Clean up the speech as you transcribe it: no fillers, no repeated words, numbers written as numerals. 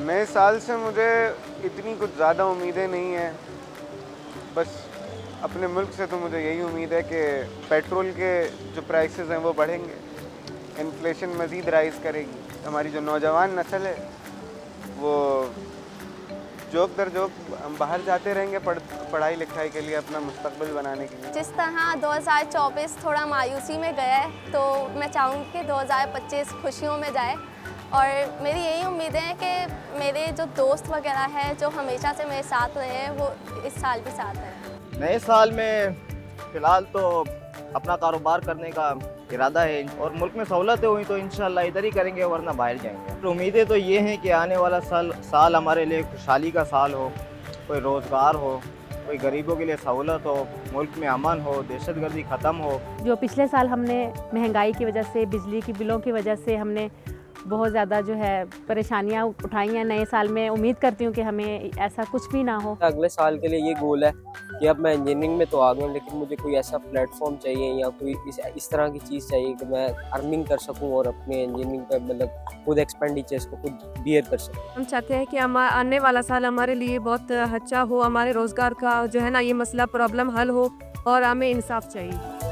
नए साल से मुझे इतनी कुछ ज़्यादा उम्मीदें नहीं हैं। बस अपने मुल्क से तो मुझे यही उम्मीद है कि पेट्रोल के जो प्राइसेस हैं वो बढ़ेंगे, इन्फ्लेशन मज़ीद राइज़ करेगी, हमारी जो नौजवान नस्ल है वो जोक दर जोक हम बाहर जाते रहेंगे पढ़ाई लिखाई के लिए, अपना मुस्तकबिल बनाने के लिए। जिस तरह 2024 थोड़ा मायूसी में गया है, तो मैं चाहूँगी कि 2025 खुशियों में जाए। और मेरी यही उम्मीद है कि मेरे जो दोस्त वगैरह हैं जो हमेशा से मेरे साथ रहे हैं वो इस साल भी साथ रहें। नए साल में फ़िलहाल तो अपना कारोबार करने का इरादा है और मुल्क में सहूलतें हुई तो इंशाल्लाह इधर ही करेंगे वरना बाहर जाएंगे। तो उम्मीदें तो ये हैं कि आने वाला साल हमारे लिए खुशहाली का साल हो, कोई रोज़गार हो, कोई गरीबों के लिए सहूलत हो, मुल्क में अमन हो, दहशतगर्दी ख़त्म हो। जो पिछले साल हमने महंगाई की वजह से, बिजली की बिलों की वजह से हमने बहुत ज़्यादा जो है परेशानियां उठाई हैं, नए साल में उम्मीद करती हूँ कि हमें ऐसा कुछ भी ना हो। अगले साल के लिए ये गोल है कि अब मैं इंजीनियरिंग में तो आ गया हूँ, लेकिन मुझे कोई ऐसा प्लेटफॉर्म चाहिए या कोई इस तरह की चीज़ चाहिए कि मैं अर्निंग कर सकूँ और अपने इंजीनियरिंग का मतलब खुद एक्सपेंडिचर्स को खुद बियर कर सकूँ। हम चाहते हैं कि आने वाला साल हमारे लिए बहुत अच्छा हो, हमारे रोज़गार का जो है ना ये मसला प्रॉब्लम हल हो और हमें इंसाफ चाहिए।